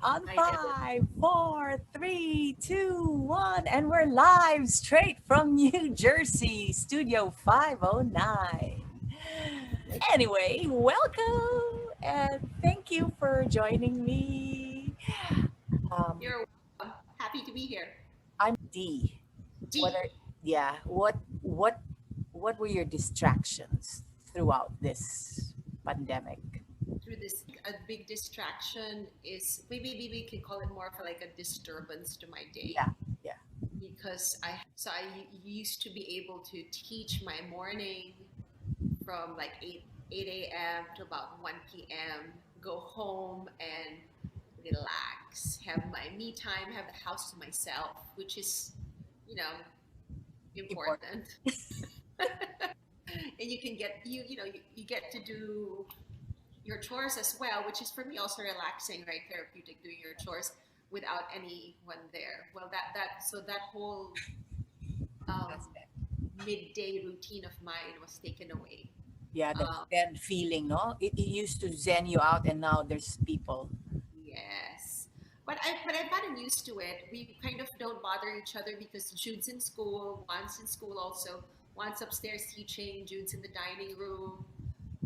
On I did. five, four, three, two, one, and we're live straight from New Jersey, Studio 509. Anyway, welcome and thank you for joining me. Um, You're welcome. Happy to be here. I'm D. What D. are yeah? What were your distractions throughout this pandemic? Through this, a big distraction is maybe we can call it more of like a disturbance to my day Yeah, yeah. because I used to be able to teach my morning from like 8 a.m. to about 1 p.m. Go home and relax, have my me time, have the house to myself, which is, you know, Important. important. And you can get you get to do your chores as well, which is for me also relaxing, right? Therapeutic, doing your chores without anyone there. Well, that whole um, Aspect. midday routine of mine was taken away. Yeah, that Um, zen feeling, no? It used to zen you out, and now there's people. yes, but I've gotten used to it. We kind of don't bother each other because Jude's in school, one's in school also, one's upstairs teaching, Jude's in the dining room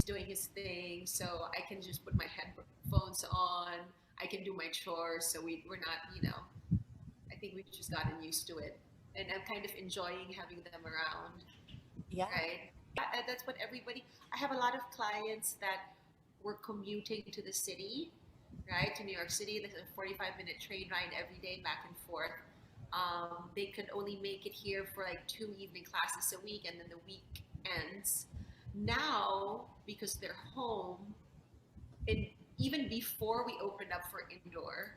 doing his thing, so I can just put my headphones on. I can do my chores, so we're not, I think we've just gotten used to it, and I'm kind of enjoying having them around, Yeah, right? That's what everybody. I have a lot of clients that were commuting to the city, right, to New York City. There's a 45-minute train ride every day back and forth. They could only make it here for like 2 evening classes a week, and then the week ends. Now, because they're home, and even before we opened up for indoor,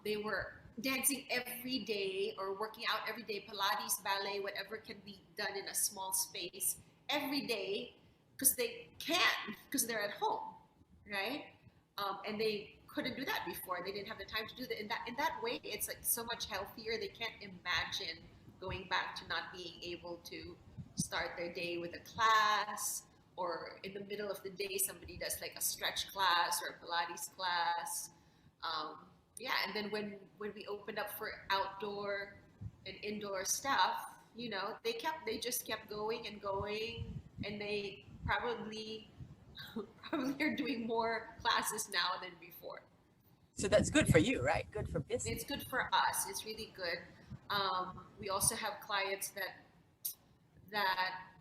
they were dancing every day or working out every day, Pilates, ballet, whatever can be done in a small space every day because they can, because they're at home, right? And they couldn't do that before. They didn't have the time to do that. In that way, it's like so much healthier. They can't imagine going back to not being able to start their day with a class, or in the middle of the day somebody does like a stretch class or a Pilates class. Um, yeah, and then when we opened up for outdoor and indoor stuff, they just kept going and going, and they probably probably are doing more classes now than before. so that's good for you, right? Good for business. It's good for us. It's really good. We also have clients that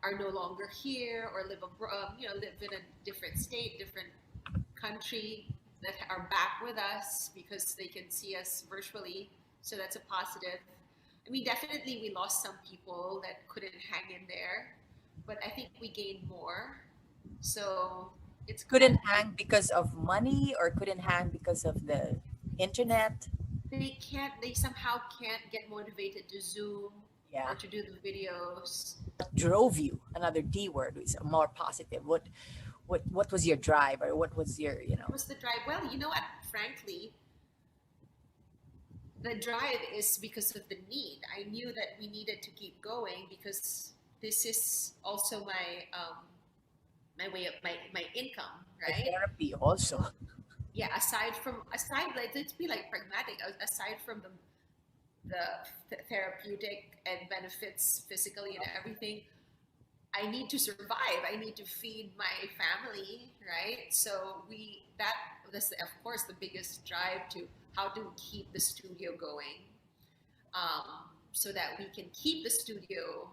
are no longer here or live abroad, live in a different state, different country, that are back with us because they can see us virtually. So that's a positive. I mean, definitely we lost some people that couldn't hang in there, but I think we gained more. So it's good. Couldn't hang because of money, or couldn't hang because of the internet. They somehow can't get motivated to Zoom Yeah. or to do the videos. What drove you? Another D word is more positive. What was your drive, or what was your, What was the drive? Well, you know what? Frankly, the drive is because of the need. I knew that we needed to keep going because this is also my way of my income, the right? therapy also? Yeah. Aside, like, let's be like pragmatic. Aside from the therapeutic and benefits physically and everything, I need to survive. I need to feed my family, right? So that's of course the biggest drive to how to keep the studio going, so that we can keep the studio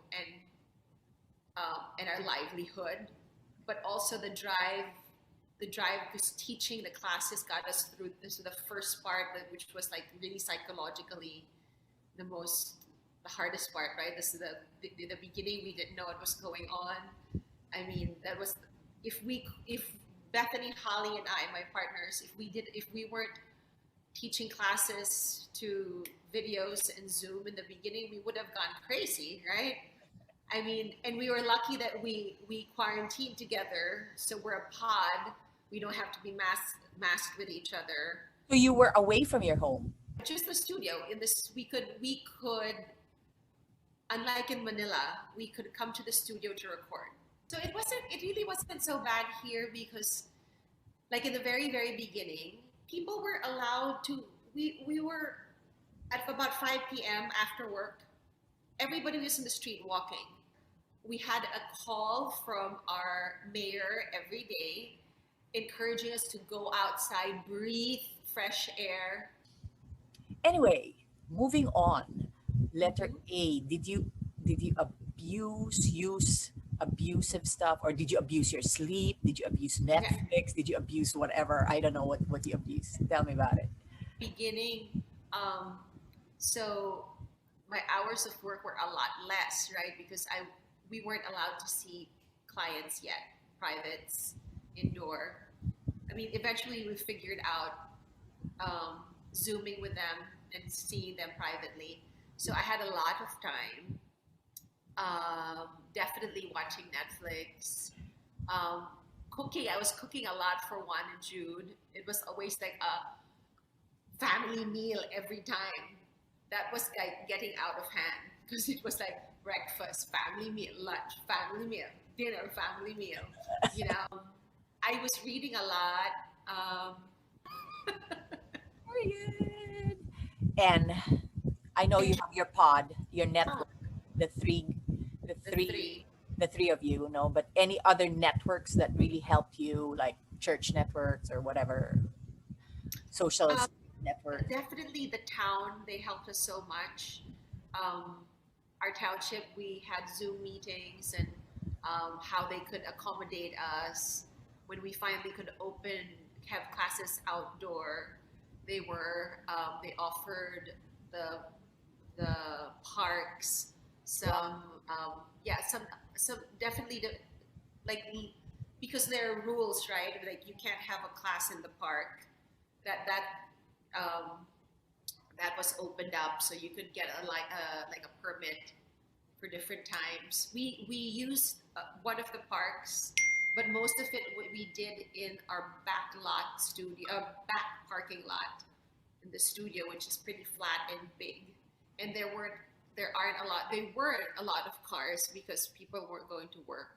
and our livelihood, but also the drive was teaching the classes got us through this, the first part, which was like really psychologically the most the hardest part, right? This is the beginning. We didn't know what was going on. I mean, that was if Bethany, Holly, and I, my partners, if we weren't teaching classes to videos and Zoom in the beginning, we would have gone crazy, right? I mean, and we were lucky that we quarantined together, so we're a pod. We don't have to be masked with each other. So you were away from your home. Just the studio. In this, we could, unlike in Manila, we could come to the studio to record. So it really wasn't so bad here because, like in the very, very beginning, people were allowed to. We were at about 5 p.m. after work. Everybody was in the street walking. We had a call from our mayor every day encouraging us to go outside, breathe fresh air. Anyway, moving on. Letter Mhm. A. Did you use abusive stuff, or did you abuse your sleep? Did you abuse Yeah, Netflix? Did you abuse whatever? I don't know what you abuse. Tell me about it. beginning. Um, so my hours of work were a lot less, right? Because I we weren't allowed to see clients yet, privates, indoor. I mean, eventually we figured out Zooming with them and seeing them privately. So I had a lot of time. Definitely watching Netflix. Um, Cooking. I was cooking a lot for Juan and Jude. It was always like a family meal every time. That was like getting out of hand because it was like breakfast, family meal, lunch, family meal, dinner, family meal. You know, I was reading a lot. Very good. And I know you have your pod, your Oh, network, the three, the the three, three. the three of you, know. But any other networks that really helped you, like church networks or whatever, social Um, networks? Definitely the town. They helped us so much. Um, our township, we had Zoom meetings and how they could accommodate us when we finally could have classes outdoor. They offered the the parks Wow. some yeah some definitely like because there are rules, right? Like you can't have a class in the park. That that was opened up so you could get like a permit for different times. We used one of the parks, but most of it we did in our back lot studio, back parking lot in the studio, which is pretty flat and big. And there weren't a lot of cars because people weren't going to work.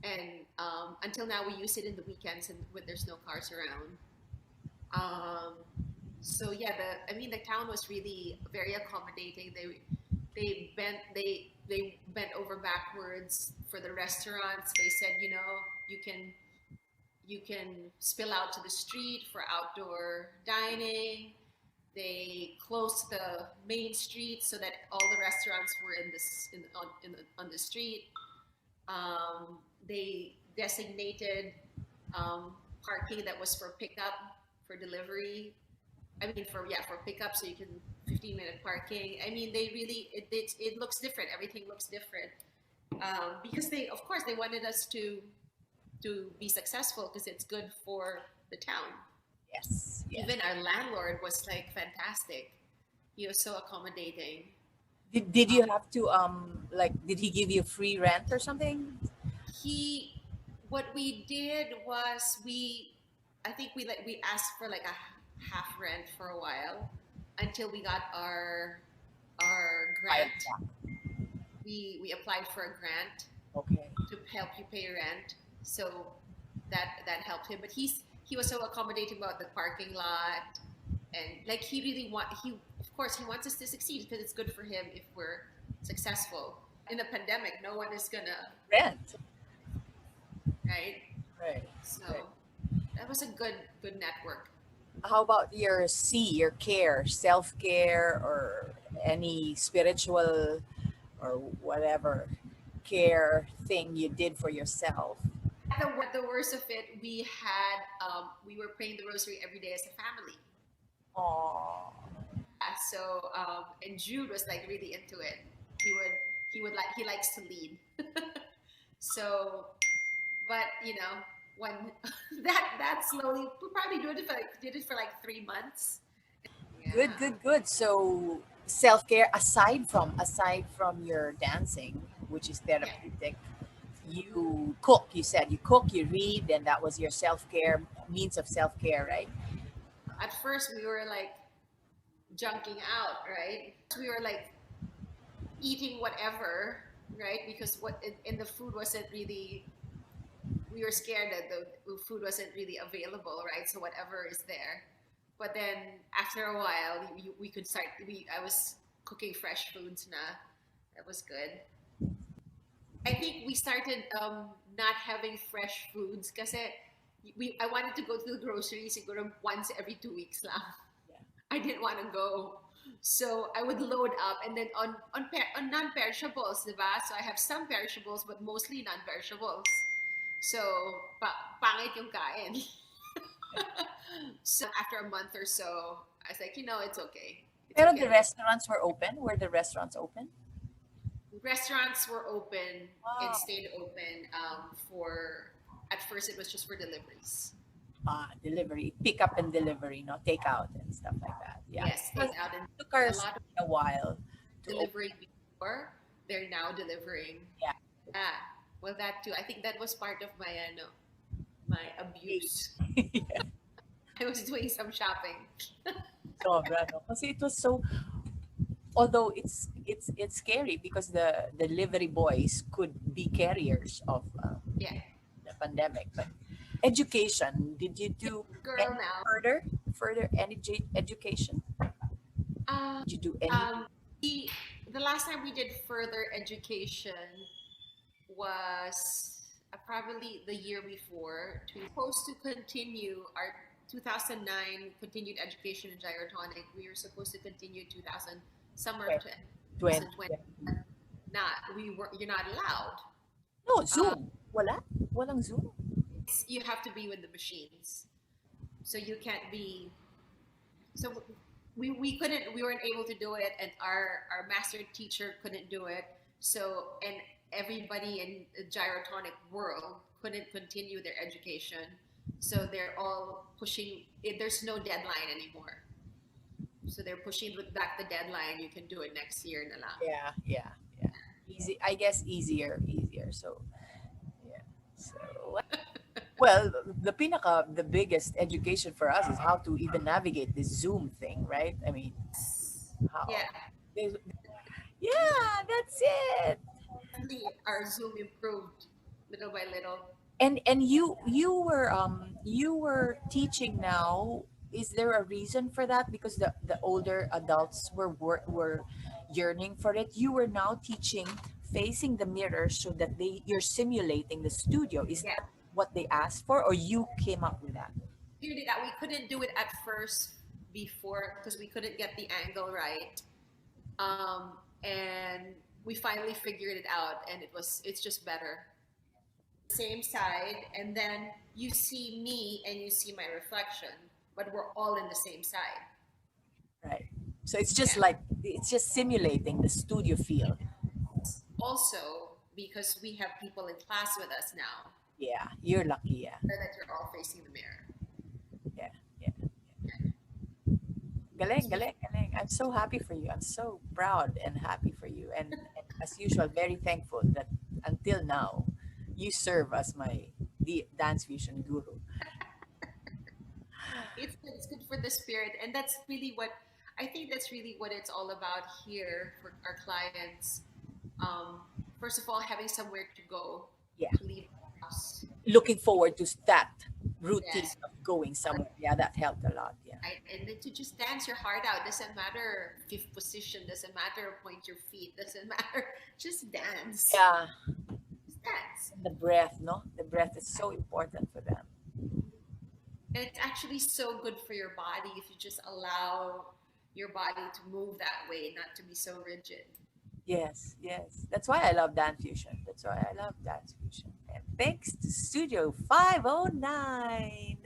And until now, we use it in the weekends and when there's no cars around. Um, so yeah, I mean the town was really very accommodating. They bent over backwards for the restaurants. They said, you can spill out to the street for outdoor dining. They closed the main street so that all the restaurants were on the street. They designated parking that was for pickup, for delivery. I mean, for pickup, so you can 15-minute parking. I mean, they really it looks different. Everything looks different because they, of course, they wanted us to be successful because it's good for the town. Yes. Yes. Even our landlord was like fantastic. He was so accommodating. Did you Um, have to like did he give you free rent or something? he, what we did was I think we asked for like a half rent for a while until we got our I grant. We applied for a grant Okay. to help you pay rent, so that helped him. But he was so accommodating about the parking lot, and like he of course he wants us to succeed because it's good for him if we're successful. In a pandemic, no one is gonna, Rent. right? Right. Right. So that was a good network. How about your C, your care, self care, or any spiritual or whatever care thing you did for yourself? At the worst of it, we were praying the rosary every day as a family. Oh, So and Jude was like really into it. He likes to lead. So, but when that slowly, we probably did it for like 3 months. good, Yeah. good, good. So self care aside from your dancing, which is Yeah. therapeutic, you cook. You said you cook, you read, and that was your self care means of self care, right? At first, we were like junking out, right? We were like eating whatever, right? Because and the food wasn't really. We were scared that the food wasn't really available, right? So whatever is there. But then after a while, we could start. I was cooking fresh foods na. That was good. I think we started not having fresh foods because I wanted to go to the grocery siguro once every 2 weeks lang. Yeah. I didn't want to go. So I would load up and then on non-perishables, diba? So I have some perishables but mostly non-perishables. So pangit yung kain. So after a month or so, I was like, it's okay. It's Pero okay. the restaurants were open? Were the restaurants open? Restaurants were open and Wow. stayed open for, at first it was just for deliveries. Delivery, pick up and delivery, no, take out and stuff like that. Yeah. Yes, take out, and It took a us lot of a while to open. delivering before, they're now delivering. Yeah. Well, that too. I think that was part of my abuse. Yeah. I was doing some shopping. Sobra, no? Kasi it was so, although it's scary because the delivery boys could be carriers of Yeah, the pandemic. But education, did you do girl any now. further any education? Did you do any? The last time we did further education was probably the year before. We were supposed to continue our 2009 continued education in gyrotonic. We were supposed to continue 2000 summer of 2020. You're not allowed. No, Zoom. Walang Zoom. You have to be with the machines. So you can't be. So we weren't able to do it, and our master teacher couldn't do it. So, and everybody in the gyrotonic world couldn't continue their education. So they're all pushing. There's no deadline anymore. So they're pushing back the deadline. You can do it next year na lang. Yeah. Easy, I guess easier. So, yeah. So, well, the biggest education for us is how to even navigate this Zoom thing, right? I mean, how? Yeah. Yeah, that's it. Our Zoom improved little by little. And you were teaching now. Is there a reason for that? Because the older adults were yearning for it. You were now teaching facing the mirror so that you're simulating the studio. Is that what they asked for, or you came up with that? We couldn't do it at first before because we couldn't get the angle right. And we finally figured it out, and it's just better. Same side, and then you see me and you see my reflection, but we're all in the same side. Right. So it's just like it's just simulating the studio feel. Also, because we have people in class with us now. Yeah, you're lucky. Yeah. That you're all facing the mirror. Yeah. Galing. I'm so happy for you. I'm so proud and happy for you. And as usual, very thankful that until now, you serve as my dance fusion guru. It's good for the spirit, and that's really what I think. That's really what it's all about here for our clients. First of all, having somewhere to go. Yeah. To leave the house. Looking forward to that routine of going somewhere. Yeah, that helped a lot. Yeah. Right? And then to just dance your heart out. Doesn't matter fifth position. Doesn't matter point your feet. Doesn't matter. Just dance. Yeah. Just dance. The breath, no? The breath is so important for them. And it's actually so good for your body if you just allow your body to move that way, not to be so rigid. Yes. That's why I love dance fusion. And thanks to Studio 509.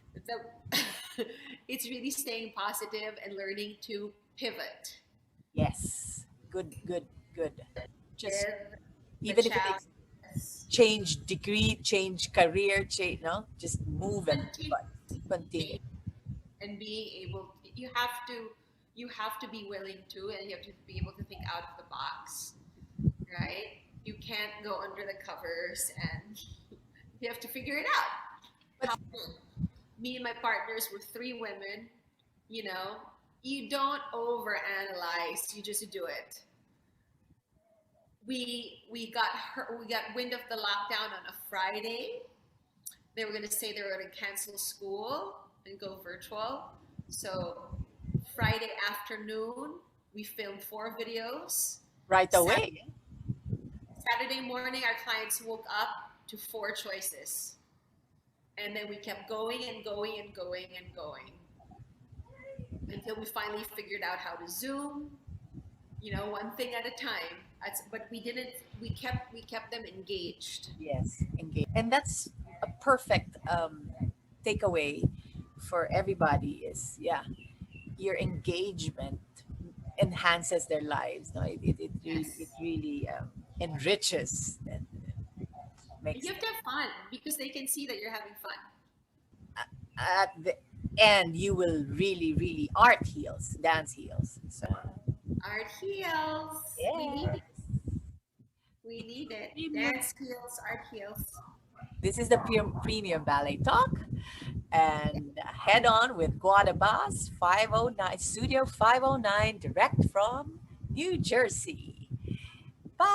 It's really staying positive and learning to pivot. Yes. Good. Just With even if it's change degree, change career, just move and continue. And being able, you have to be willing to, and you have to be able to think out of the box, right? You can't go under the covers, and you have to figure it out. Me and my partners were 3 women. You don't overanalyze, you just do it. We got wind of the lockdown on a Friday. They were going to say they were going to cancel school and go virtual. So Friday afternoon, we filmed 4 videos. Right Saturday, away. Saturday morning, our clients woke up to 4 choices. And then we kept going and going and going and going until we finally figured out how to Zoom, one thing at a time. But we didn't. We kept them engaged. Yes, engage. And that's a perfect takeaway for everybody is, yeah, your engagement enhances their lives. No, it Yes. really enriches and And makes you have to have fun because they can see that you're having fun. at the end you will really, really art heals, dance heals. So Art heals. We need yeah, it. We need it. premium. Dance heals. Art heals. This is the premium ballet talk. And head on with Guada Bas 509, Studio 509, direct from New Jersey. Bye.